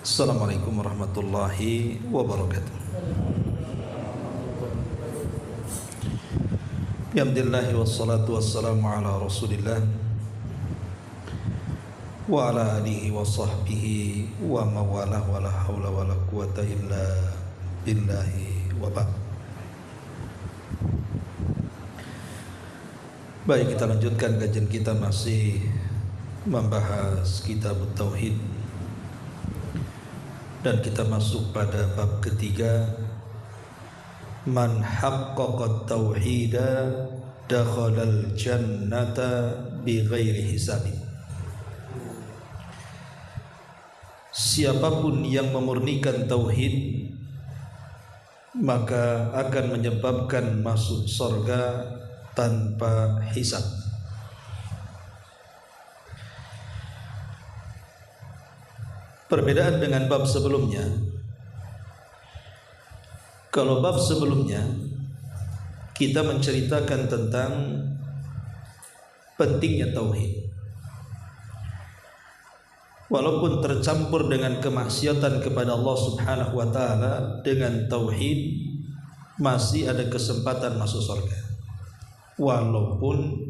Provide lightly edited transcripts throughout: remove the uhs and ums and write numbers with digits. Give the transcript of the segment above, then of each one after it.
Assalamualaikum warahmatullahi wabarakatuh. Alhamdulillah wassalatu wassalamu ala Rasulillah wa ala alihi wa sahbihi wa mawalah wa la hawla wa la quwata illa billahi wa ba'd. Baik, kita lanjutkan kajian kita, masih membahas kitab Tauhid, dan kita masuk pada bab ketiga, man haqqaqa tauhida dakhalal jannata bighairi hisabin. Siapapun yang memurnikan tauhid maka akan menyebabkan masuk surga tanpa hisab. Perbedaan dengan bab sebelumnya, kalau bab sebelumnya kita menceritakan tentang pentingnya tauhid, walaupun tercampur dengan kemaksiatan kepada Allah Subhanahu wa taala, dengan tauhid masih ada kesempatan masuk surga, walaupun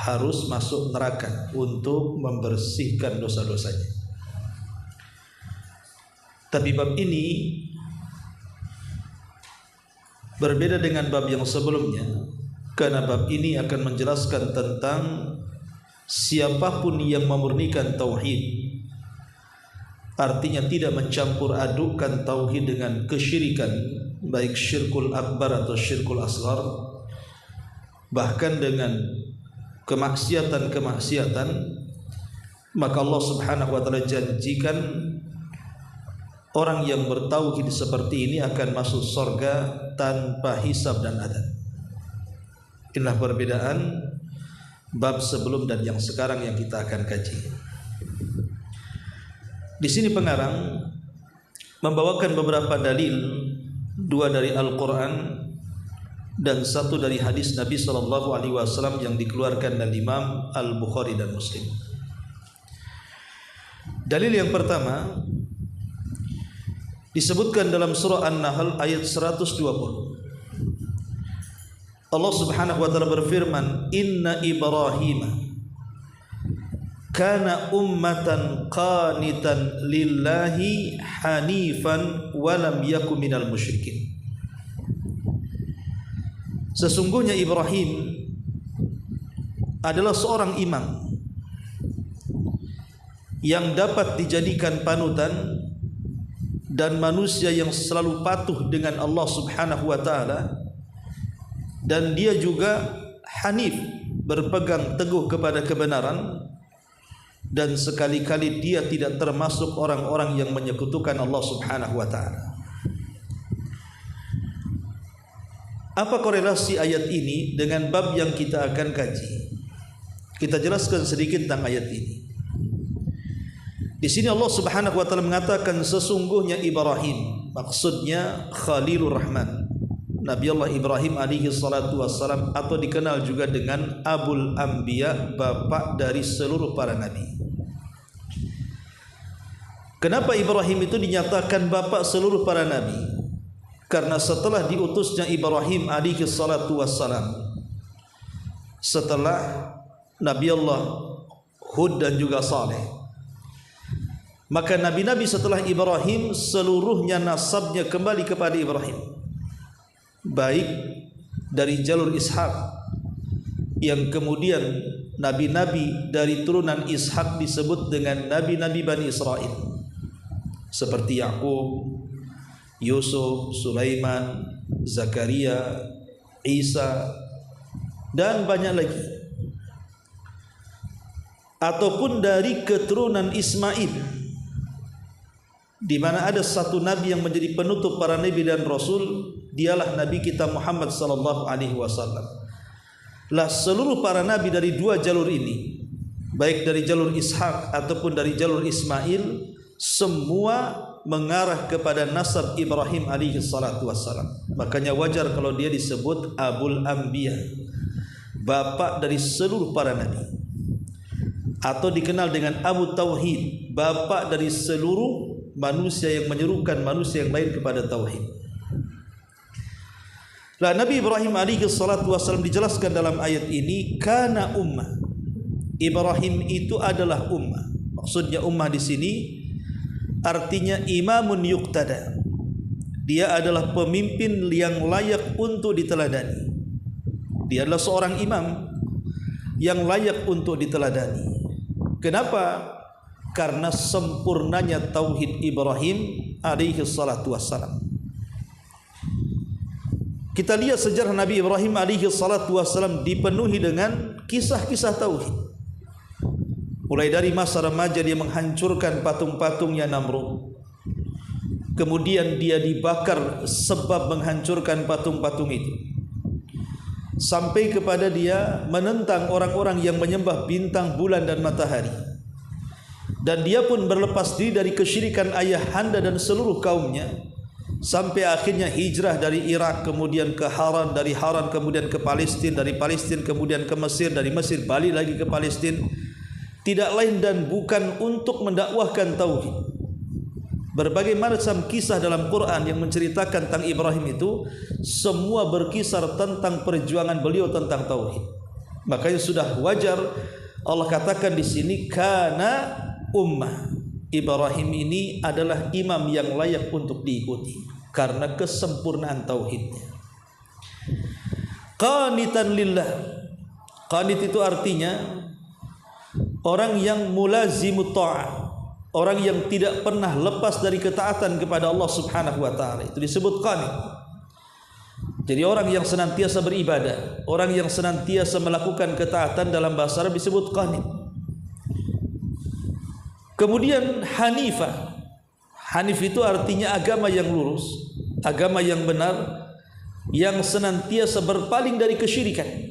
harus masuk neraka untuk membersihkan dosa-dosanya. Tapi bab ini berbeda dengan bab yang sebelumnya, karena bab ini akan menjelaskan tentang siapapun yang memurnikan tauhid, artinya tidak mencampur adukkan tauhid dengan kesyirikan, baik syirkul akbar atau syirkul asghar, bahkan dengan kemaksiatan-kemaksiatan, maka Allah Subhanahu wa taala janjikan orang yang bertauhid seperti ini akan masuk surga tanpa hisab dan adab. Inilah perbedaan bab sebelum dan yang sekarang yang kita akan kaji. Di sini pengarang membawakan beberapa dalil, dua dari Al-Quran dan satu dari hadis Nabi SAW yang dikeluarkan dari Imam Al-Bukhari dan Muslim. Dalil yang pertama disebutkan dalam surah An-Nahl ayat 120. Allah Subhanahu wa taala berfirman, "Inna Ibrahim kana ummatan qanitan lillahi hanifan wa lam yakun minal musyrikin." Sesungguhnya Ibrahim adalah seorang imam yang dapat dijadikan panutan dan manusia yang selalu patuh dengan Allah Subhanahu wa taala, dan dia juga hanif, berpegang teguh kepada kebenaran, dan sekali-kali dia tidak termasuk orang-orang yang menyekutukan Allah Subhanahu wa taala. Apa korelasi ayat ini dengan bab yang kita akan kaji? Kita jelaskan sedikit tentang ayat ini. Di sini Allah Subhanahu wa taala mengatakan sesungguhnya Ibrahim, maksudnya Khalilur Rahman, Nabi Allah Ibrahim alaihi salatu wassalam, atau dikenal juga dengan Abul Anbiya, bapak dari seluruh para nabi. Kenapa Ibrahim itu dinyatakan bapak seluruh para nabi? Karena setelah diutusnya Ibrahim alaihi salatu wassalam, setelah Nabi Allah Hud dan juga Saleh, maka nabi-nabi setelah Ibrahim seluruhnya nasabnya kembali kepada Ibrahim, baik dari jalur Ishak, yang kemudian nabi-nabi dari turunan Ishak disebut dengan nabi-nabi Bani Israel, seperti Yakub, Yusuf, Sulaiman, Zakaria, Isa, dan banyak lagi. Ataupun dari keturunan Ismail, di mana ada satu nabi yang menjadi penutup para nabi dan rasul, dialah nabi kita Muhammad sallallahu alaihi wasallam. Lah seluruh para nabi dari dua jalur ini, baik dari jalur Ishak ataupun dari jalur Ismail, semua mengarah kepada nasab Ibrahim alaihi salatu wassalam. Makanya wajar kalau dia disebut Abul Anbiya, bapak dari seluruh para nabi. atau dikenal dengan Abu Tauhid, bapa dari seluruh manusia yang menyerukan manusia yang lain kepada tauhid. Lah Nabi Ibrahim alaihi salatu wasallam dijelaskan dalam ayat ini kana ummah. Ibrahim itu adalah ummah. Maksudnya ummah di sini artinya imamun yuqtada. Dia adalah pemimpin yang layak untuk diteladani. Dia adalah seorang imam yang layak untuk diteladani. Kenapa? Karena sempurnanya tauhid Ibrahim alaihi salatu wassalam. Kita lihat sejarah Nabi Ibrahim alaihi salatu wassalam dipenuhi dengan kisah-kisah tauhid. Mulai dari masa remaja dia menghancurkan patung-patungnya Namrud. Kemudian dia dibakar sebab menghancurkan patung-patung itu. Sampai kepada dia menentang orang-orang yang menyembah bintang, bulan dan matahari. Dan dia pun berlepas diri dari kesyirikan ayahanda dan seluruh kaumnya. Sampai akhirnya hijrah dari Irak kemudian ke Haran, dari Haran kemudian ke Palestina, dari Palestina kemudian ke Mesir, dari Mesir balik lagi ke Palestina. Tidak lain dan bukan untuk mendakwahkan tauhid. Berbagai macam kisah dalam Quran yang menceritakan tentang Ibrahim itu semua berkisar tentang perjuangan beliau tentang tauhid. Makanya sudah wajar Allah katakan di sini kana ummah. Ibrahim ini adalah imam yang layak untuk diikuti karena kesempurnaan tauhidnya. Qanitan lillah. Qanit itu artinya orang yang mulazimut ta'ah. Orang yang tidak pernah lepas dari ketaatan kepada Allah Subhanahu wa taala, itu disebut qanit. Jadi orang yang senantiasa beribadah, orang yang senantiasa melakukan ketaatan dalam bahasa Arab disebut qanit. Kemudian hanifah. Hanif itu artinya agama yang lurus, agama yang benar, yang senantiasa berpaling dari kesyirikan.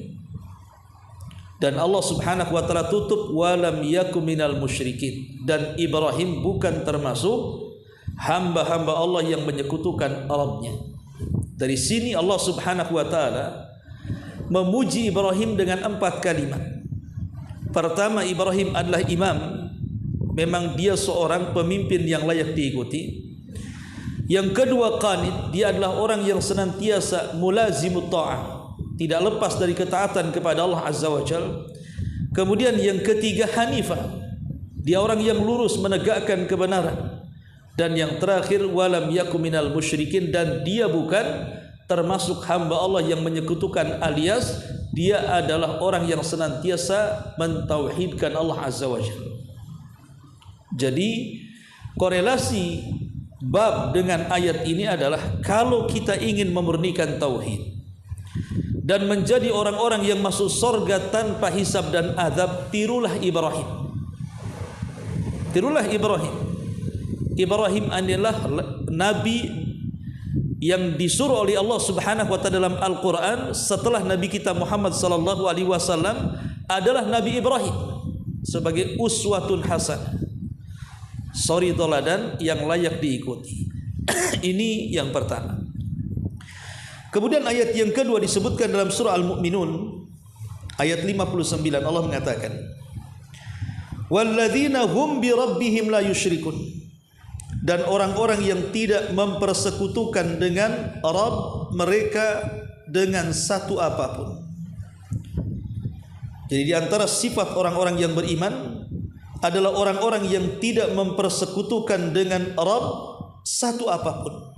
Dan Allah Subhanahu wa taala tutup walam yakum minal musyrikin, dan Ibrahim bukan termasuk hamba-hamba Allah yang menyekutukan Rabbnya. Dari sini Allah Subhanahu wa taala memuji Ibrahim dengan 4 kalimat. Pertama, Ibrahim adalah imam. Memang dia seorang pemimpin yang layak diikuti. Yang kedua, qanit, dia adalah orang yang senantiasa mulazimut ta'ah, tidak lepas dari ketaatan kepada Allah Azza wa Jalla. Kemudian yang ketiga, hanifah, dia orang yang lurus menegakkan kebenaran. Dan yang terakhir, walam yakum minal musyrikin, dan dia bukan termasuk hamba Allah yang menyekutukan, alias dia adalah orang yang senantiasa mentauhidkan Allah Azza wa Jalla. Jadi korelasi bab dengan ayat ini adalah kalau kita ingin memurnikan tauhid dan menjadi orang-orang yang masuk surga tanpa hisab dan azab, tirulah Ibrahim. Tirulah Ibrahim. Ibrahim adalah nabi yang disuruh oleh Allah Subhanahu wa taala dalam Al-Qur'an setelah Nabi kita Muhammad sallallahu alaihi wasallam adalah Nabi Ibrahim sebagai uswatun hasanah. Suri teladan yang layak diikuti. Ini yang pertama. Kemudian ayat yang kedua disebutkan dalam surah Al-Mu'minun ayat 59, Allah mengatakan walladzina hum bi rabbihim la yusyrikun, dan orang-orang yang tidak mempersekutukan dengan Rabb mereka dengan satu apapun. Jadi di antara sifat orang-orang yang beriman adalah orang-orang yang tidak mempersekutukan dengan Rabb satu apapun.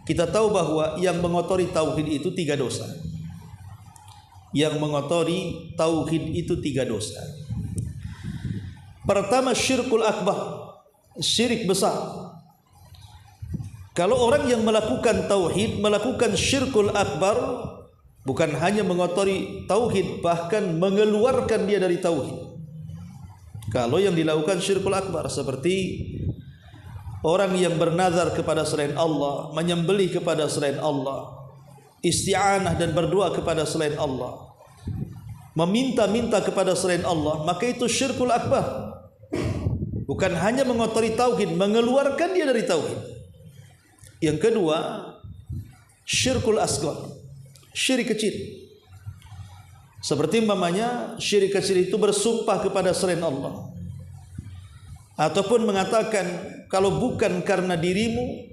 Kita tahu bahwa yang mengotori tauhid itu 3 dosa. Yang mengotori tauhid itu 3 dosa. Pertama, syirkul akbar, syirik besar. Kalau orang yang melakukan tauhid melakukan syirkul akbar, bukan hanya mengotori tauhid, bahkan mengeluarkan dia dari tauhid. Kalau yang dilakukan syirkul akbar seperti orang yang bernazar kepada selain Allah, menyembelih kepada selain Allah, isti'anah dan berdoa kepada selain Allah, meminta-minta kepada selain Allah, maka itu syirkul akbar. Bukan hanya mengotori tauhid, mengeluarkan dia dari tauhid. Yang kedua, syirkul asghar, syirik kecil. Seperti umpamanya syirik kecil itu bersumpah kepada selain Allah, ataupun mengatakan kalau bukan karena dirimu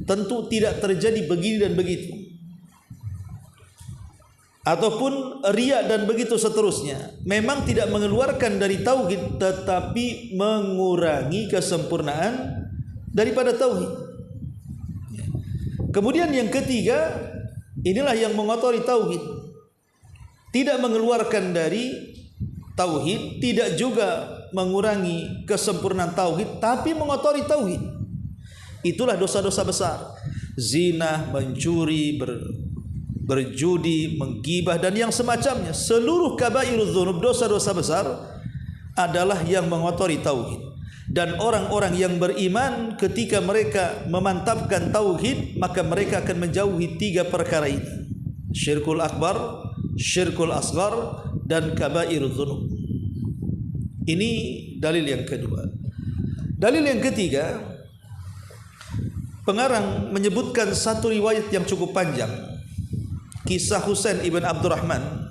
tentu tidak terjadi begini dan begitu, ataupun riya dan begitu seterusnya. Memang tidak mengeluarkan dari tauhid, tetapi mengurangi kesempurnaan daripada tauhid. Kemudian yang ketiga, inilah yang mengotori tauhid, tidak mengeluarkan dari tauhid, tidak juga mengurangi kesempurnaan tauhid, tapi mengotori tauhid. Itulah dosa-dosa besar: zina, mencuri, berjudi, menggibah, dan yang semacamnya. Seluruh kabairudz dzunub, dosa-dosa besar, adalah yang mengotori tauhid. Dan orang-orang yang beriman ketika mereka memantapkan tauhid, maka mereka akan menjauhi tiga perkara ini: syirkul akbar, syirkul asghar, dan kabairudz dzunub. Ini dalil yang kedua. Dalil yang ketiga, pengarang menyebutkan satu riwayat yang cukup panjang, kisah Husain ibn Abdurrahman.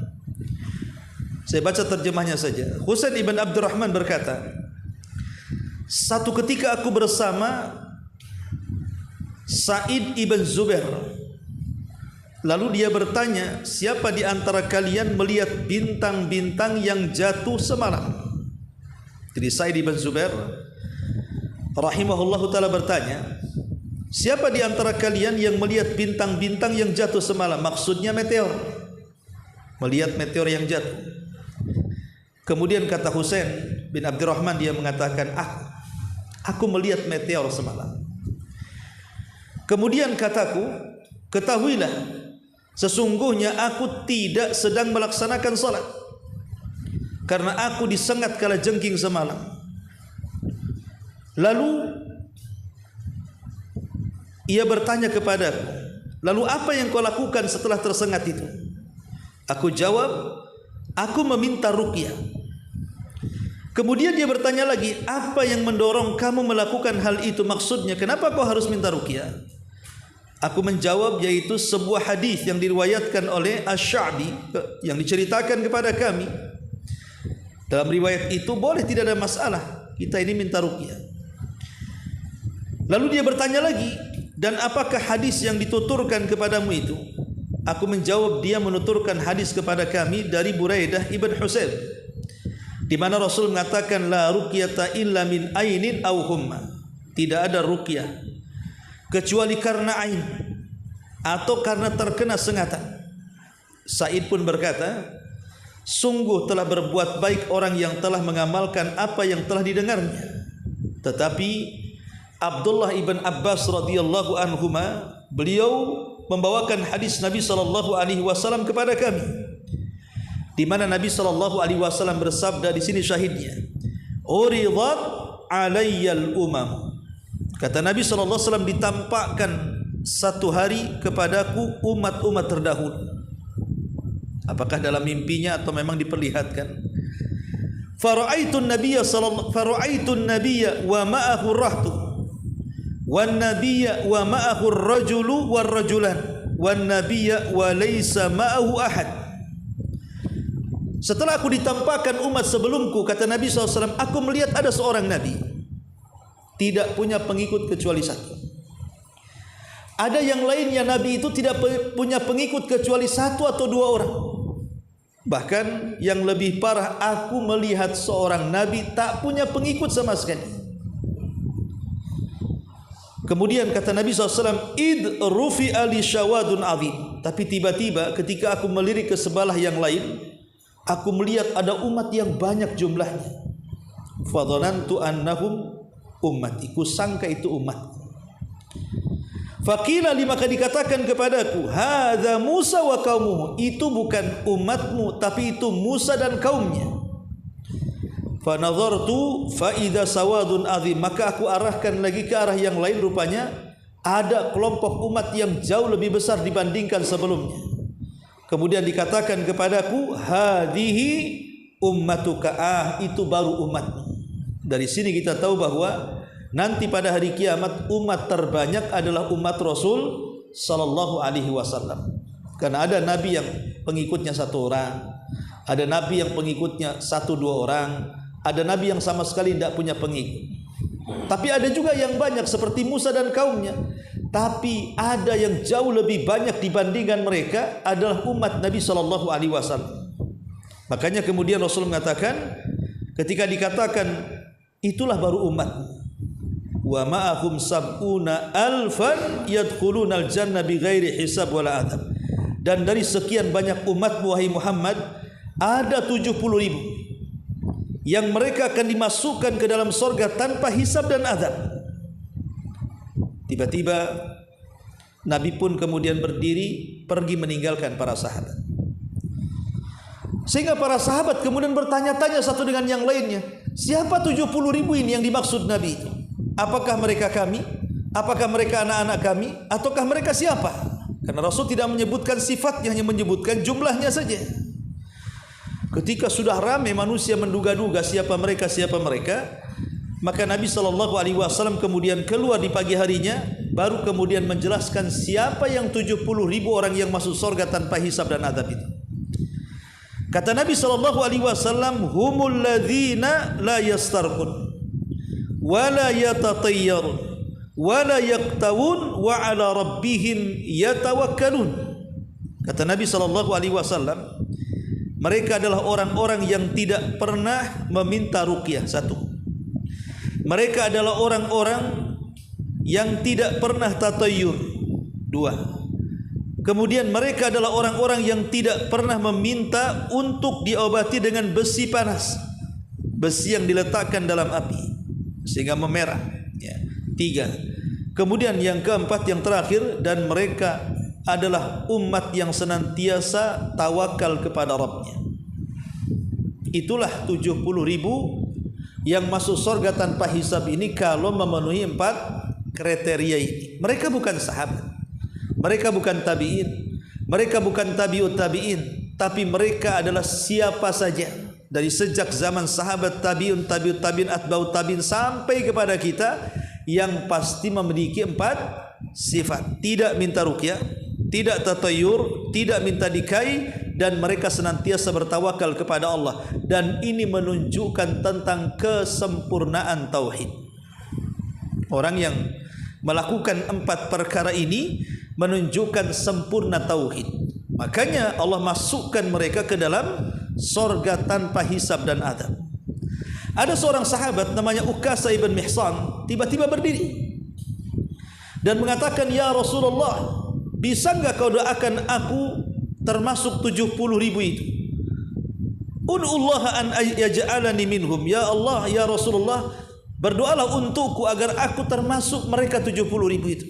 Saya baca terjemahnya saja. Husain ibn Abdurrahman berkata, satu ketika aku bersama Sa'id ibn Zubair, lalu dia bertanya, siapa di antara kalian melihat bintang-bintang yang jatuh semalam? Jadi Sa'id ibn Zubair rahimahullahu ta'ala bertanya, siapa di antara kalian yang melihat bintang-bintang yang jatuh semalam? Maksudnya meteor, melihat meteor yang jatuh. Kemudian kata Husain bin Abdurrahman, dia mengatakan, aku melihat meteor semalam. Kemudian kataku, ketahuilah, sesungguhnya aku tidak sedang melaksanakan salat, karena aku disengat kala jengking semalam. Lalu ia bertanya kepadaku, lalu apa yang kau lakukan setelah tersengat itu? Aku jawab, aku meminta ruqyah. Kemudian dia bertanya lagi, apa yang mendorong kamu melakukan hal itu? Maksudnya, kenapa kau harus minta ruqyah? Aku menjawab, yaitu sebuah hadis yang diriwayatkan oleh Asy-Sya'bi, yang diceritakan kepada kami. Dalam riwayat itu boleh, tidak ada masalah, kita ini minta ruqyah. Lalu dia bertanya lagi, dan apakah hadis yang dituturkan kepadamu itu? Aku menjawab, dia menuturkan hadis kepada kami dari Buraidah ibn Husayb, di mana Rasul mengatakan, la ruqyata illa min ainin aw humma. Tidak ada ruqyah kecuali karena ain atau karena terkena sengatan. Sa'id pun berkata, sungguh telah berbuat baik orang yang telah mengamalkan apa yang telah didengarnya. Tetapi Abdullah ibn Abbas radhiyallahu anhuma, beliau membawakan hadis Nabi sallallahu alaihi wasallam kepada kami, di mana Nabi sallallahu alaihi wasallam bersabda, di sini syahidnya, uridat alayyal umam. Kata Nabi sallallahu alaihi wasallam, ditampakkan satu hari kepadaku umat-umat terdahulu. Apakah dalam mimpinya atau memang diperlihatkan? Fara'aitun nabiyya wa ma'ahu rahtu, wan nabiyya wa ma'ahu ar-rajulu war-rajulan, wan nabiyya wa laysa ma'ahu ahad. Setelah aku ditampakkan umat sebelumku, kata Nabi SAW, aku melihat ada seorang nabi, tidak punya pengikut kecuali satu. Ada yang lainnya, nabi itu tidak punya pengikut kecuali satu atau dua orang. Bahkan yang lebih parah, aku melihat seorang nabi tak punya pengikut sama sekali. Kemudian kata Nabi SAW, id rufi'a li syawadun azim. Tapi tiba-tiba ketika aku melirik ke sebelah yang lain, aku melihat ada umat yang banyak jumlahnya. Fadhanantu annahum ummati, ku sangka itu umatku. Faqila li, maka dikatakan kepadaku, hadza Musa wa qaumuhu, itu bukan umatmu tapi itu Musa dan kaumnya. Fa nadhartu fa idza sawadun azim, maka aku arahkan lagi ke arah yang lain, rupanya ada kelompok umat yang jauh lebih besar dibandingkan sebelumnya. Kemudian dikatakan kepadaku, hadhihi ummatuka, itu baru umatmu. Dari sini kita tahu bahwa nanti pada hari kiamat umat terbanyak adalah umat Rasul sallallahu alaihi wasallam. Karena ada nabi yang pengikutnya satu orang, Ada nabi yang pengikutnya 1-2 orang, ada nabi yang sama sekali tidak punya pengikut. Tapi ada juga yang banyak seperti Musa dan kaumnya. Tapi ada yang jauh lebih banyak dibandingkan mereka adalah umat Nabi SAW. Makanya kemudian Rasul mengatakan, ketika dikatakan itulah baru umat, wa ma'ahum sab'una alfan yadkhulunal jannah bighairi hisab wala adab. Dan dari sekian banyak umat wahai Muhammad, ada 70.000 yang mereka akan dimasukkan ke dalam surga tanpa hisab dan adab. Tiba-tiba Nabi pun kemudian berdiri pergi meninggalkan para sahabat. Sehingga para sahabat kemudian bertanya-tanya satu dengan yang lainnya, siapa 70.000 ini yang dimaksud Nabi itu? Apakah mereka kami? Apakah mereka anak-anak kami? Ataukah mereka siapa? Karena Rasul tidak menyebutkan sifatnya, hanya menyebutkan jumlahnya saja. Ketika sudah ramai manusia menduga-duga siapa mereka, maka Nabi SAW kemudian keluar di pagi harinya, baru kemudian menjelaskan siapa yang 70.000 orang yang masuk surga tanpa hisab dan adab itu. Kata Nabi SAW, humul ladzina la yastarqun wa la yatatayyarun wa la yaktawun wa ala rabbihim yatawakkalun. Kata Nabi SAW, mereka adalah orang-orang yang tidak pernah meminta ruqyah. 1. Mereka adalah orang-orang yang tidak pernah tatayyur. 2. Kemudian mereka adalah orang-orang yang tidak pernah meminta untuk diobati dengan besi panas, besi yang diletakkan dalam api sehingga memerah. 3. Kemudian yang keempat, yang terakhir, dan mereka adalah umat yang senantiasa tawakal kepada Rabbnya. Itulah 70.000 yang masuk surga tanpa hisab ini kalau memenuhi 4 kriteria ini. Mereka bukan sahabat, mereka bukan tabi'in, mereka bukan tabi'ut tabi'in, tapi mereka adalah siapa saja dari sejak zaman sahabat, tabi'un, tabi'ut tabi'in, atba'ut tabi'in sampai kepada kita, yang pasti memiliki 4 sifat. Tidak minta ruqyah, tidak tatayyur, tidak minta dikai, dan mereka senantiasa bertawakal kepada Allah. Dan ini menunjukkan tentang kesempurnaan tauhid. Orang yang melakukan 4 perkara ini menunjukkan sempurna tauhid. Makanya Allah masukkan mereka ke dalam surga tanpa hisab dan adab. Ada seorang sahabat namanya Ukasha ibn Mihsan, tiba-tiba berdiri dan mengatakan, ya Rasulullah, bisa enggak kau doakan aku termasuk 70.000 itu? Ud'ullaha an yaj'alani minhum. Ya Allah, ya Rasulullah, berdoalah untukku agar aku termasuk mereka 70.000 itu.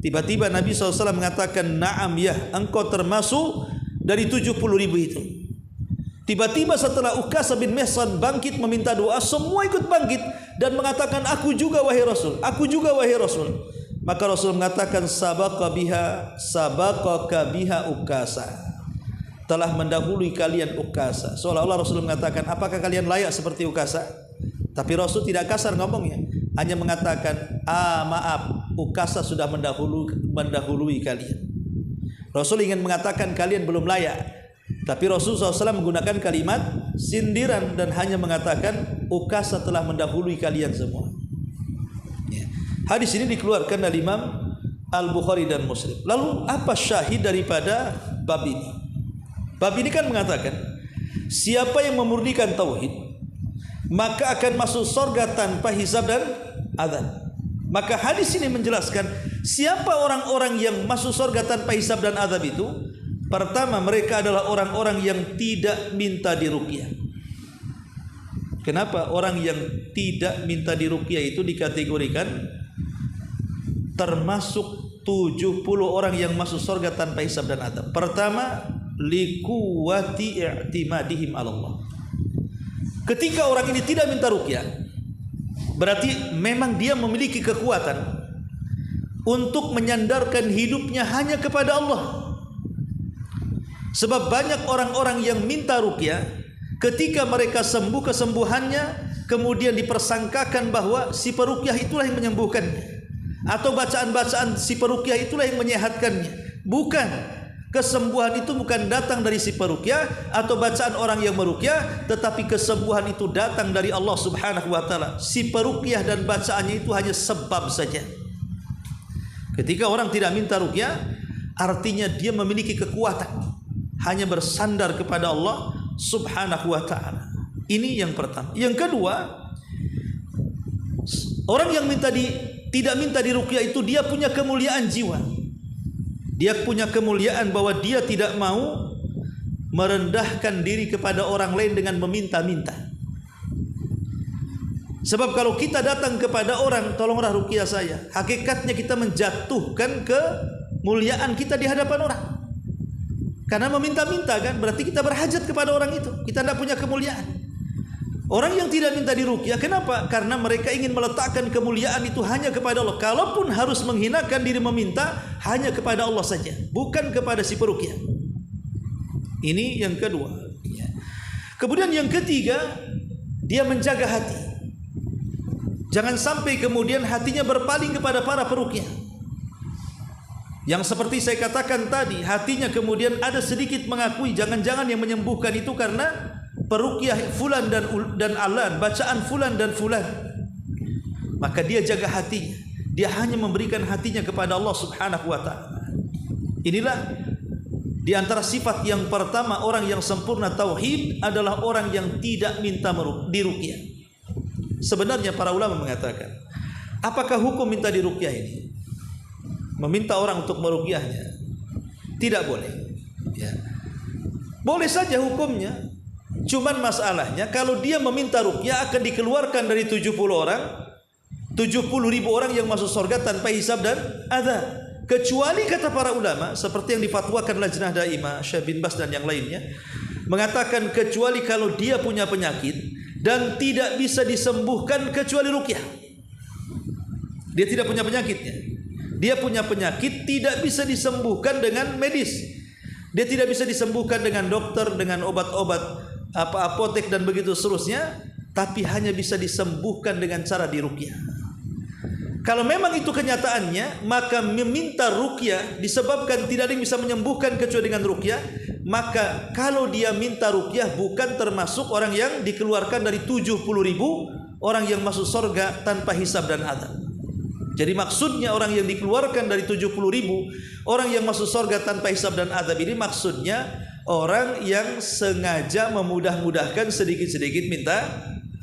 Tiba-tiba Nabi SAW mengatakan, na'am ya, engkau termasuk dari 70.000 itu. Tiba-tiba setelah Ukasha bin Mihsan bangkit meminta doa, semua ikut bangkit dan mengatakan, aku juga wahai Rasul, aku juga wahai Rasul. Maka Rasul mengatakan, sabaqaka biha Ukasha, telah mendahului kalian Ukasha. Seolah-olah Rasul mengatakan, apakah kalian layak seperti Ukasha? Tapi Rasul tidak kasar ngomongnya, hanya mengatakan, maaf, Ukasha sudah mendahului kalian. Rasul ingin mengatakan kalian belum layak, tapi Rasul SAW menggunakan kalimat sindiran dan hanya mengatakan Ukasha telah mendahului kalian semua. Hadis ini dikeluarkan dari Imam Al-Bukhari dan Muslim. Lalu apa syahid daripada bab ini? Bab ini kan mengatakan, siapa yang memurnikan tauhid maka akan masuk surga tanpa hisab dan adab. Maka hadis ini menjelaskan siapa orang-orang yang masuk surga tanpa hisab dan adab itu. Pertama, mereka adalah orang-orang yang tidak minta diruqyah. Kenapa orang yang tidak minta diruqyah itu dikategorikan termasuk 70 orang yang masuk surga tanpa hisab dan adab? Pertama, liquwati i'timadihim 'ala Allah. Ketika orang ini tidak minta ruqyah, berarti memang dia memiliki kekuatan untuk menyandarkan hidupnya hanya kepada Allah. Sebab banyak orang-orang yang minta ruqyah, ketika mereka sembuh kesembuhannya, kemudian dipersangkakan bahwa si peruqyah itulah yang menyembuhkannya, atau bacaan-bacaan si peruqyah itulah yang menyehatkannya. Bukan. Kesembuhan itu bukan datang dari si peruqyah atau bacaan orang yang meruqyah, tetapi kesembuhan itu datang dari Allah Subhanahu wa taala. Si peruqyah dan bacaannya itu hanya sebab saja. Ketika orang tidak minta ruqyah, artinya dia memiliki kekuatan, hanya bersandar kepada Allah Subhanahu wa taala. Ini yang pertama. Yang kedua, orang yang tidak minta diruqyah itu dia punya kemuliaan jiwa. Dia punya kemuliaan bahwa dia tidak mau merendahkan diri kepada orang lain dengan meminta-minta. Sebab kalau kita datang kepada orang, tolonglah ruqyah saya, hakikatnya kita menjatuhkan kemuliaan kita di hadapan orang. Karena meminta-minta kan, berarti kita berhajat kepada orang itu. Kita tidak punya kemuliaan. Orang yang tidak minta diruqyah, kenapa? Karena mereka ingin meletakkan kemuliaan itu hanya kepada Allah. Kalaupun harus menghinakan diri meminta, hanya kepada Allah saja, bukan kepada si peruqyah. Ini yang kedua. Kemudian yang ketiga, dia menjaga hati. Jangan sampai kemudian hatinya berpaling kepada para peruqyah. Yang seperti saya katakan tadi, hatinya kemudian ada sedikit mengakui, jangan-jangan yang menyembuhkan itu karena peruqyah fulan dan alan, bacaan fulan dan fulan. Maka dia jaga hatinya. Dia hanya memberikan hatinya kepada Allah Subhanahu wa taala. Inilah di antara sifat yang pertama orang yang sempurna tauhid adalah orang yang tidak minta diruqyah. Sebenarnya para ulama mengatakan, apakah hukum minta diruqyah ini? Meminta orang untuk meruqyahnya? Tidak boleh. Ya. Boleh saja hukumnya. Cuman masalahnya kalau dia meminta ruqyah akan dikeluarkan dari 70 orang, 70.000 orang yang masuk surga tanpa hisab dan azab. Kecuali kata para ulama seperti yang difatwakan Lajnah Daimah, Syekh bin Bas dan yang lainnya, mengatakan kecuali kalau dia punya penyakit dan tidak bisa disembuhkan kecuali ruqyah. Dia tidak punya penyakitnya. Dia punya penyakit tidak bisa disembuhkan dengan medis. Dia tidak bisa disembuhkan dengan dokter, dengan obat-obat apotek dan begitu seterusnya, tapi hanya bisa disembuhkan dengan cara diruqyah. Kalau memang itu kenyataannya, maka meminta ruqyah disebabkan tidak ada yang bisa menyembuhkan kecuali dengan ruqyah, maka kalau dia minta ruqyah bukan termasuk orang yang dikeluarkan dari 70.000 orang yang masuk surga tanpa hisab dan azab. Jadi maksudnya orang yang dikeluarkan dari 70.000 orang yang masuk surga tanpa hisab dan azab ini maksudnya orang yang sengaja memudah-mudahkan sedikit-sedikit minta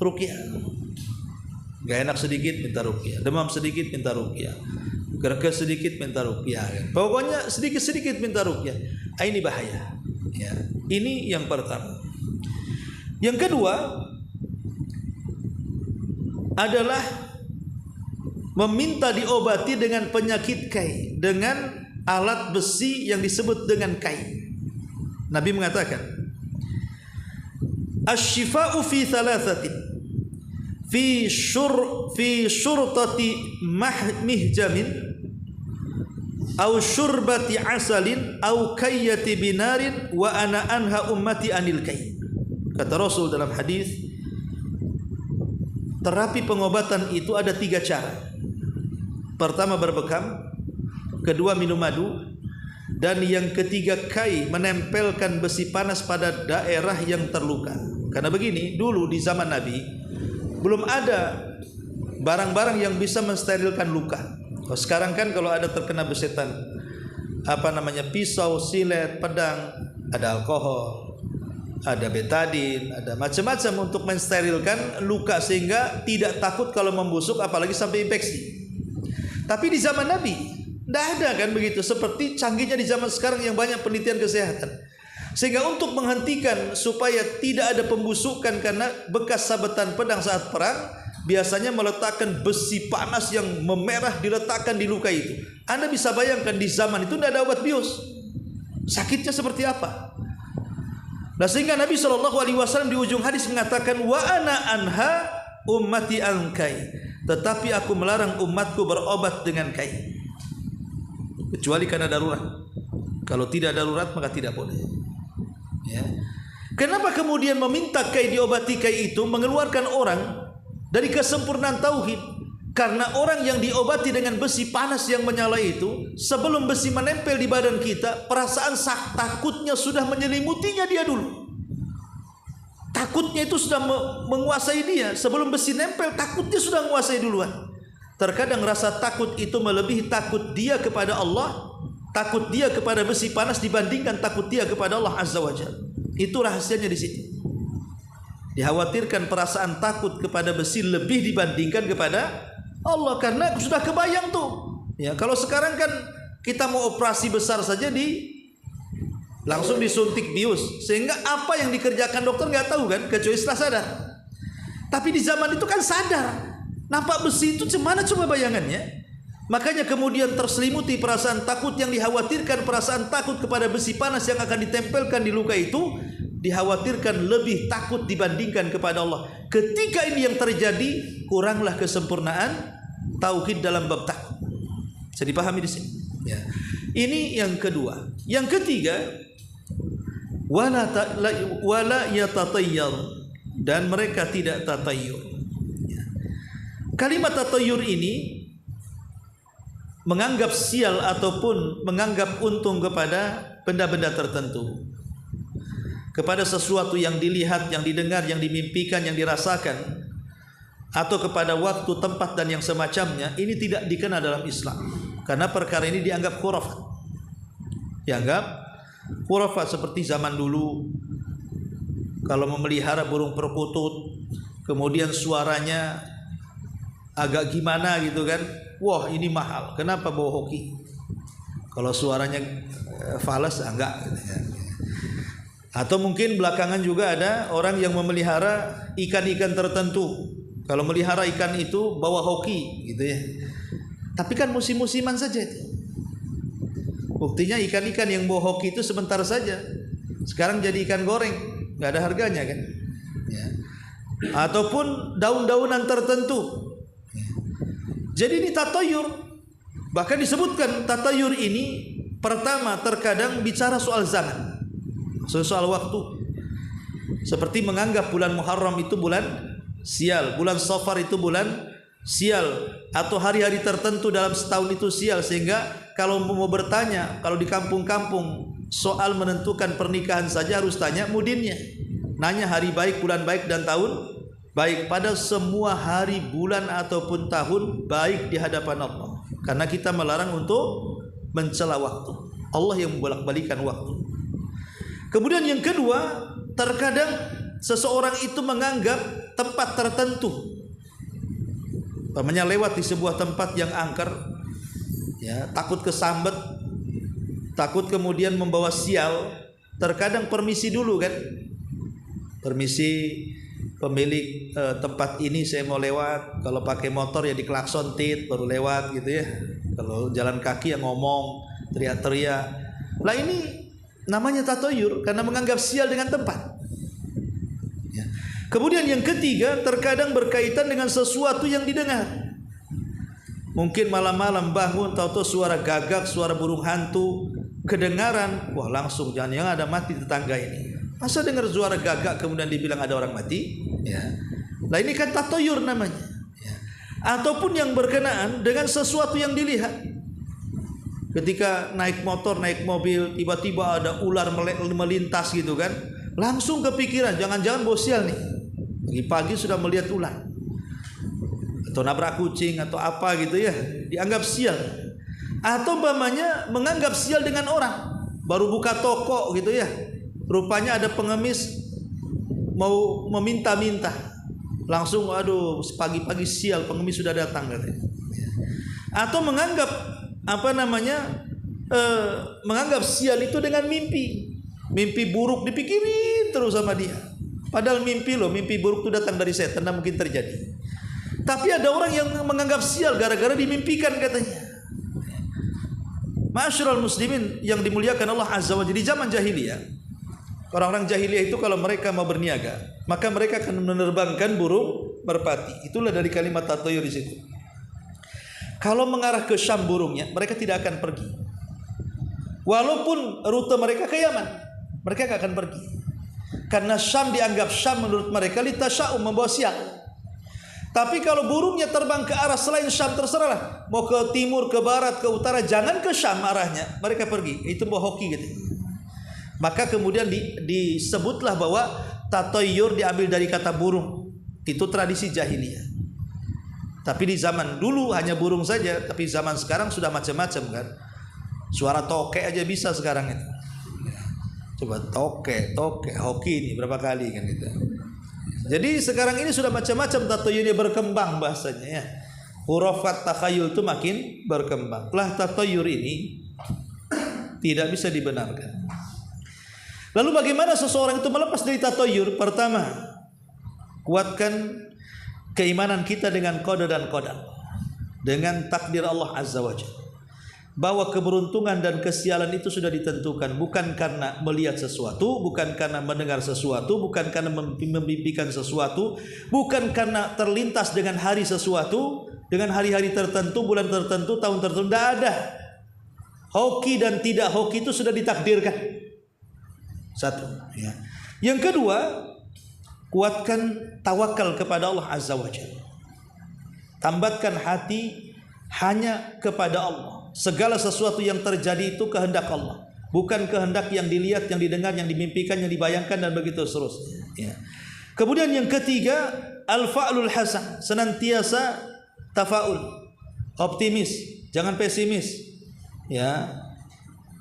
ruqyah. Gak enak sedikit minta ruqyah, demam sedikit minta ruqyah, gerges sedikit minta ruqyah. Pokoknya sedikit-sedikit minta ruqyah. Ini bahaya. Ya. Ini yang pertama. Yang kedua adalah meminta diobati dengan penyakit kai, dengan alat besi yang disebut dengan kai. Nabi mengatakan, asy-syifa'u fi thalathatin, fi syurtati mihjamin, au syurbati asalin, au kayyati binarin, wa ana anha ummati anil kay. Kata Rasul dalam hadis, terapi pengobatan itu ada 3 cara. Pertama berbekam, kedua minum madu, dan yang ketiga kai, menempelkan besi panas pada daerah yang terluka. Karena begini, dulu di zaman Nabi belum ada barang-barang yang bisa mensterilkan luka. Sekarang kan kalau ada terkena besetan, pisau, silet, pedang, ada alkohol, ada betadin, ada macam-macam untuk mensterilkan luka sehingga tidak takut kalau membusuk apalagi sampai infeksi. Tapi di zaman Nabi tidak ada kan begitu, seperti canggihnya di zaman sekarang yang banyak penelitian kesehatan. Sehingga untuk menghentikan supaya tidak ada pembusukan karena bekas sabetan pedang saat perang, biasanya meletakkan besi panas yang memerah diletakkan di luka itu. Anda bisa bayangkan di zaman itu tidak ada obat bius, sakitnya seperti apa. Nah, sehingga Nabi SAW di ujung hadis mengatakan, wa ana anha ummati ankai, tetapi aku melarang umatku berobat dengan kai, kecuali karena darurat. Kalau tidak darurat maka tidak boleh. Ya. Kenapa kemudian meminta kai diobati kai itu mengeluarkan orang dari kesempurnaan tauhid? Karena orang yang diobati dengan besi panas yang menyala itu, sebelum besi menempel di badan kita, perasaan takutnya sudah menyelimutinya dia dulu. Takutnya itu sudah menguasai dia. Sebelum besi nempel, takutnya sudah menguasai duluan. Terkadang rasa takut itu melebihi takut dia kepada Allah, takut dia kepada besi panas dibandingkan takut dia kepada Allah Azza wa Jalla. Itu rahasianya di situ. Dikhawatirkan perasaan takut kepada besi lebih dibandingkan kepada Allah, karena sudah kebayang tuh. Ya, kalau sekarang kan kita mau operasi besar saja langsung disuntik bius, sehingga apa yang dikerjakan dokter nggak tahu kan, kecuali setelah sadar. Tapi di zaman itu kan sadar, nampak besi itu gimana coba bayangannya. Makanya kemudian terselimuti perasaan takut yang dikhawatirkan, perasaan takut kepada besi panas yang akan ditempelkan di luka itu, dikhawatirkan lebih takut dibandingkan kepada Allah. Ketika ini yang terjadi, kuranglah kesempurnaan tauhid dalam bab takut. Bisa dipahami di sini. Ya. Ini yang kedua. Yang ketiga, wala yatatayyar, dan mereka tidak tatayyur. Ya. Kalimat tatayyur ini menganggap sial ataupun menganggap untung kepada benda-benda tertentu, kepada sesuatu yang dilihat, yang didengar, yang dimimpikan, yang dirasakan, atau kepada waktu, tempat, dan yang semacamnya. Ini tidak dikenal dalam Islam, karena perkara ini dianggap khurafat. Dianggap khurafat, seperti zaman dulu kalau memelihara burung perkutut, kemudian suaranya agak gimana gitu kan, wah ini mahal, kenapa bawa hoki? Kalau suaranya fals enggak gitu ya. Atau mungkin belakangan juga ada orang yang memelihara ikan-ikan tertentu. Kalau melihara ikan itu bawa hoki gitu ya. Tapi kan musim-musiman saja itu. Buktinya ikan-ikan yang bawa hoki itu sebentar saja. Sekarang jadi ikan goreng, nggak ada harganya kan. Ya. Ataupun daun-daunan tertentu. Jadi ini tatayur. Bahkan disebutkan tatayur ini pertama terkadang bicara soal zaman, soal waktu. Seperti menganggap bulan Muharram itu bulan sial, bulan Safar itu bulan sial, atau hari-hari tertentu dalam setahun itu sial. Sehingga kalau mau bertanya, kalau di kampung-kampung soal menentukan pernikahan saja harus tanya mudinnya, nanya hari baik, bulan baik, dan tahun baik. Pada semua hari, bulan, ataupun tahun baik di hadapan Allah, karena kita melarang untuk mencela waktu. Allah yang membolak-balikan waktu. Kemudian yang kedua, terkadang seseorang itu menganggap tempat tertentu, umpamanya lewat di sebuah tempat yang angker, ya, takut kesambet, takut kemudian membawa sial. Terkadang permisi dulu kan, permisi pemilik tempat ini, saya mau lewat. Kalau pakai motor ya diklakson tit baru lewat gitu ya. Kalau jalan kaki ya ngomong, teriak-teriak. Lah ini namanya tatayur, karena menganggap sial dengan tempat. Ya. Kemudian yang ketiga, terkadang berkaitan dengan sesuatu yang didengar. Mungkin malam-malam bangun, tahu-tahu suara gagak, suara burung hantu kedengaran, wah langsung jangan yang ada mati tetangga ini. Masa dengar suara gagak kemudian dibilang ada orang mati? Ya. Nah ini kan tatayur namanya. Ya. Ataupun yang berkenaan dengan sesuatu yang dilihat. Ketika naik motor, naik mobil, tiba-tiba ada ular melintas gitu kan, langsung kepikiran jangan-jangan bosial nih. Pagi-pagi sudah melihat ular, atau nabrak kucing atau apa gitu ya, dianggap sial. Atau umpamanya menganggap sial dengan orang, baru buka toko gitu ya, rupanya ada pengemis mau meminta-minta, langsung aduh pagi-pagi sial, pengemis sudah datang katanya. Atau menganggap menganggap sial itu dengan mimpi buruk dipikirin terus sama dia. Padahal mimpi buruk itu datang dari setan, tidak mungkin terjadi. Tapi ada orang yang menganggap sial gara-gara dimimpikan katanya. Ma'asyiral muslimin yang dimuliakan Allah Azza wa Jalla, di zaman jahiliyah, orang-orang jahiliyah itu kalau mereka mau berniaga, maka mereka akan menerbangkan burung merpati. Itulah dari kalimat tatayur di situ. Kalau mengarah ke Syam burungnya, mereka tidak akan pergi. Walaupun rute mereka ke Yaman, mereka tidak akan pergi. Karena Syam dianggap Syam menurut mereka litasya'um, membawa sial. Tapi kalau burungnya terbang ke arah selain Syam, terserahlah. Mau ke timur, ke barat, ke utara, jangan ke Syam arahnya. Mereka pergi. Itu bawa hoki gitu. Maka kemudian disebutlah bahwa tatoyur diambil dari kata burung. Itu tradisi jahiliyah. Tapi di zaman dulu hanya burung saja. Tapi zaman sekarang sudah macam-macam kan. Suara toke aja bisa sekarang itu. Coba toke, hoki ini berapa kali kan itu. Jadi sekarang ini sudah macam-macam tatoyurnya berkembang bahasanya ya. Hurufat takhayul itu makin berkembang. Lah tatoyur ini tidak bisa dibenarkan. Lalu bagaimana seseorang itu melepas dari tatoyur? Pertama, kuatkan keimanan kita dengan qada dan qadar, dengan takdir Allah Azza wa Jalla, bahwa keberuntungan dan kesialan itu sudah ditentukan, bukan karena melihat sesuatu, bukan karena mendengar sesuatu, bukan karena memimpikan sesuatu, bukan karena terlintas dengan hari sesuatu, dengan hari-hari tertentu, bulan tertentu, tahun tertentu. Tidak ada. Hoki dan tidak hoki itu sudah ditakdirkan. Satu ya. Yang kedua, kuatkan tawakal kepada Allah Azza wa Jalla. Tambatkan hati hanya kepada Allah. Segala sesuatu yang terjadi itu kehendak Allah, bukan kehendak yang dilihat, yang didengar, yang dimimpikan, yang dibayangkan dan begitu seterusnya ya. Kemudian yang ketiga, al-fa'lul hasan, senantiasa tafaul, optimis, jangan pesimis ya.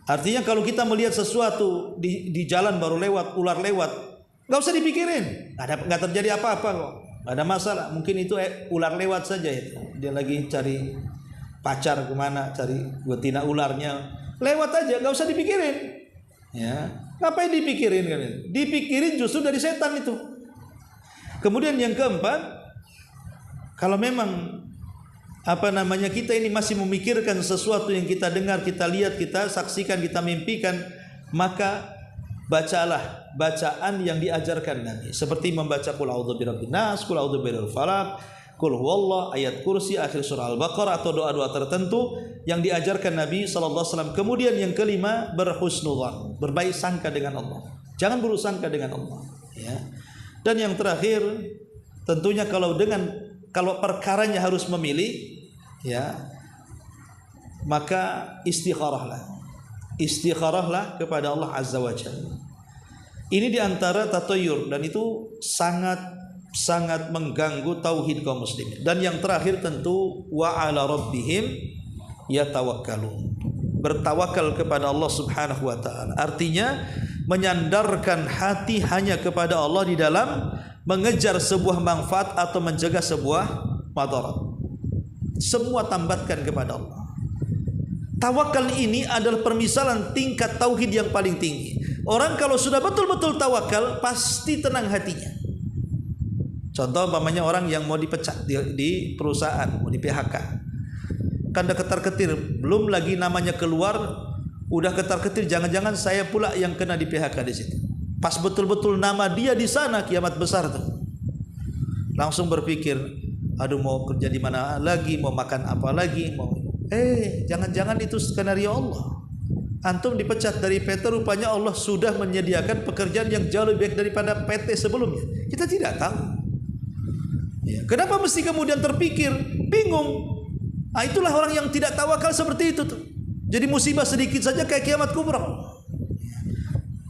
Artinya kalau kita melihat sesuatu di jalan baru lewat, ular lewat, nggak usah dipikirin, nggak terjadi apa-apa kok, nggak ada masalah. Mungkin itu ular lewat saja itu, dia lagi cari pacar kemana, cari betina ularnya, lewat aja, nggak usah dipikirin ya. Ngapain dipikirin kan? Dipikirin justru dari setan itu. Kemudian yang keempat, kalau memang kita ini masih memikirkan sesuatu yang kita dengar, kita lihat, kita saksikan, kita mimpikan, maka bacalah bacaan yang diajarkan Nabi, seperti membaca qul a'udzu birabbin nas, qul a'udzu birabbil falaq, qul huwallah, ayat kursi, akhir surah Al-Baqarah, atau doa-doa tertentu yang diajarkan Nabi sallallahu alaihi wasallam. Kemudian yang kelima, berhusnudzan, berbaik sangka dengan Allah. Jangan buruk sangka dengan Allah, ya. Dan yang terakhir, tentunya kalau perkaranya harus memilih, ya, maka istikharahlah kepada Allah Azza wa Jalla. Ini diantara tatoyur, dan itu sangat mengganggu tauhid kaum muslimin. Dan yang terakhir tentu wa ala rabbihim yatawakkalun, bertawakal kepada Allah Subhanahu wa taala. Artinya menyandarkan hati hanya kepada Allah di dalam mengejar sebuah manfaat atau mencegah sebuah madarat. Semua tambatkan kepada Allah. Tawakal ini adalah permisalan tingkat tauhid yang paling tinggi. Orang kalau sudah betul-betul tawakal, pasti tenang hatinya. Contoh umpamanya orang yang mau dipecat di perusahaan, mau di PHK. Kan udah ketar-ketir, belum lagi namanya keluar, udah ketar-ketir, jangan-jangan saya pula yang kena di PHK di situ. Pas betul-betul nama dia di sana, kiamat besar tuh. Langsung berpikir, aduh mau kerja di mana lagi, mau makan apa lagi, jangan-jangan itu skenario Allah. Antum dipecat dari PT, rupanya Allah sudah menyediakan pekerjaan yang jauh lebih baik daripada PT sebelumnya. Kita tidak tahu. Ya, kenapa mesti kemudian terpikir, bingung? Nah, itulah orang yang tidak tawakal seperti itu tuh. Jadi musibah sedikit saja kayak kiamat kubra.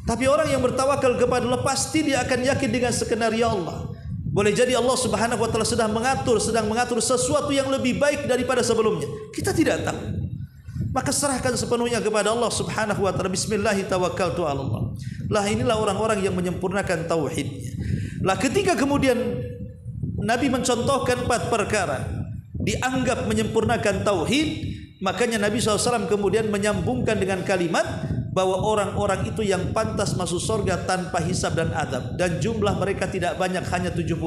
Tapi orang yang bertawakal kepada Allah, pasti dia akan yakin dengan skenario Allah. Boleh jadi Allah Subhanahu wa taala sedang mengatur sesuatu yang lebih baik daripada sebelumnya. Kita tidak tahu. Maka serahkan sepenuhnya kepada Allah Subhanahu wa taala. Bismillahirrahmanirrahim. Allah. Lah inilah orang-orang yang menyempurnakan tauhidnya. Lah ketika kemudian Nabi mencontohkan 4 perkara dianggap menyempurnakan tauhid, makanya Nabi SAW kemudian menyambungkan dengan kalimat bahwa orang-orang itu yang pantas masuk surga tanpa hisab dan adab, dan jumlah mereka tidak banyak, hanya 70.000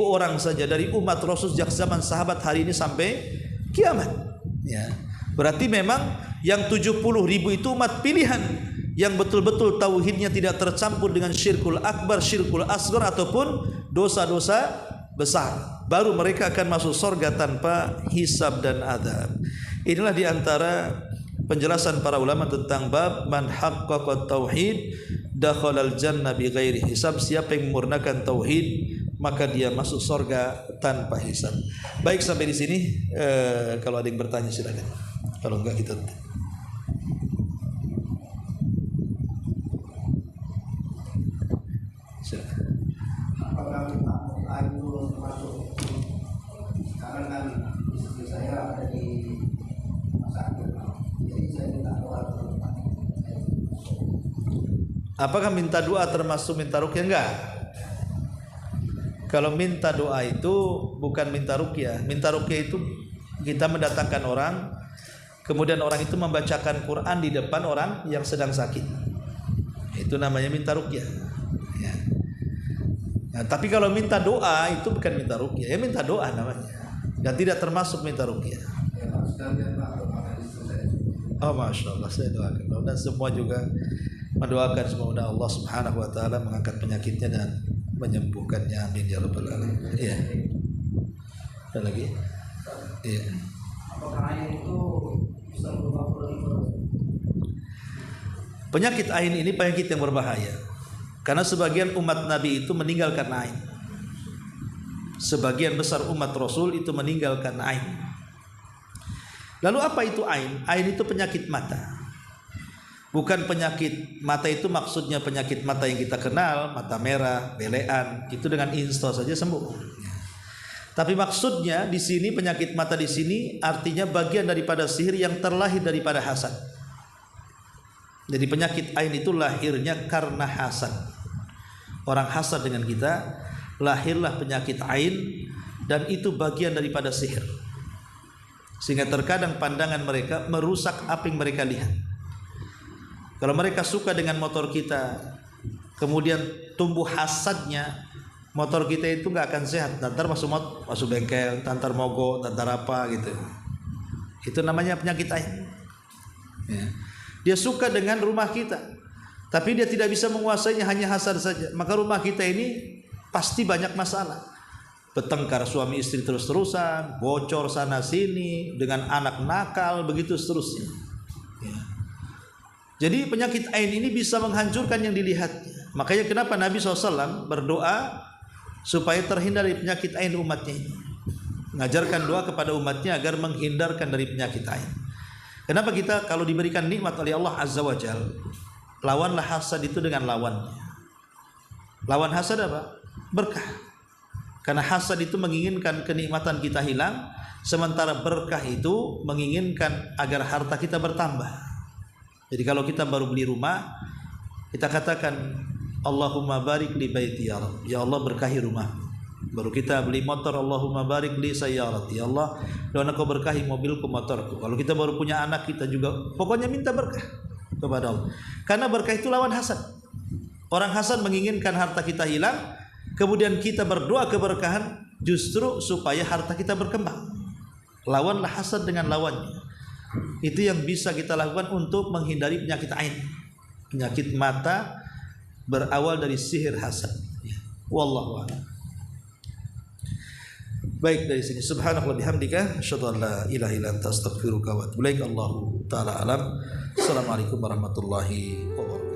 orang saja dari umat Rasul sejak zaman sahabat hari ini sampai kiamat. Ya. Berarti memang yang 70.000 itu umat pilihan yang betul-betul tauhidnya tidak tercampur dengan syirkul akbar, syirkul asghar ataupun dosa-dosa besar. Baru mereka akan masuk surga tanpa hisab dan adab. Inilah diantara penjelasan para ulama tentang bab man haqqaqa tauhid dakhalal jannah bighairi hisab. Siapa yang memurnakan tauhid maka dia masuk surga tanpa hisab. Baik, sampai di sini. Kalau ada yang bertanya silakan. Kalau enggak kita silakan. Apakah air itu masuk? Sekarang kan istri saya ada di rumah sakit, jadi saya minta doa. Apakah minta doa termasuk minta ruqyah? Enggak. Kalau minta doa itu bukan minta ruqyah. Minta ruqyah itu kita mendatangkan orang, kemudian orang itu membacakan Quran di depan orang yang sedang sakit. Itu namanya minta ruqyah. Ya. Nah, tapi kalau minta doa itu bukan minta ruqyah, ya minta doa namanya. Dan tidak termasuk minta ruqyah. Oh, masya Allah, saya doakan. Dan semua juga mendoakan semoga Allah Subhanahu Wa Taala mengangkat penyakitnya dan menyembuhkannya, amin ya rabbal alamin. Iya. Ada lagi? Iya. Apakah air itu bisa berubah pola? Penyakit ain ini penyakit yang berbahaya. Karena sebagian umat Nabi itu meninggalkan ain. Sebagian besar umat Rasul itu meninggalkan ain. Lalu apa itu ain? Ain itu penyakit mata. Bukan penyakit mata itu maksudnya penyakit mata yang kita kenal, mata merah, belean, itu dengan install saja sembuh. Tapi maksudnya di sini penyakit mata di sini artinya bagian daripada sihir yang terlahir daripada hasad. Jadi penyakit ain itu lahirnya karena hasad. Orang hasad dengan kita, lahirlah penyakit ain, dan itu bagian daripada sihir. Sehingga terkadang pandangan mereka merusak apa yang mereka lihat. Kalau mereka suka dengan motor kita, kemudian tumbuh hasadnya, motor kita itu nggak akan sehat. Ntar masuk bengkel, ntar mogok, ntar apa gitu. Itu namanya penyakit ain. Ya. Dia suka dengan rumah kita, tapi dia tidak bisa menguasainya, hanya hasad saja. Maka rumah kita ini pasti banyak masalah. Bertengkar suami istri terus-terusan, bocor sana sini, dengan anak nakal, begitu seterusnya. Ya. Jadi penyakit ain ini bisa menghancurkan yang dilihatnya. Makanya kenapa Nabi SAW berdoa supaya terhindar dari penyakit ain umatnya ini. Mengajarkan doa kepada umatnya agar menghindarkan dari penyakit ain. Kenapa kita kalau diberikan nikmat oleh Allah Azza wa Jalla, lawanlah hasad itu dengan lawannya. Lawan hasad apa? Berkah. Karena hasad itu menginginkan kenikmatan kita hilang, sementara berkah itu menginginkan agar harta kita bertambah. Jadi kalau kita baru beli rumah, kita katakan Allahumma barik li baiti ya Rabb. Ya Allah berkahi rumah. Baru kita beli motor, Allahumma barik li sayyarati. Ya Allah, doa kau berkahi mobilku, motorku. Kalau kita baru punya anak, kita juga pokoknya minta berkah kepada Allah. Karena berkah itu lawan hasad. Orang hasad menginginkan harta kita hilang, kemudian kita berdoa keberkahan justru supaya harta kita berkembang. Lawanlah hasad dengan lawannya. Itu yang bisa kita lakukan untuk menghindari penyakit ain. Penyakit mata berawal dari sihir hasad. Wallahu a'lam. Baik, dari sini subhanallah bihamdika asyhadu an la ilaha illa anta astaghfiruka wa atubu ilaik. Allahu taala alam. Assalamualaikum warahmatullahi wabarakatuh.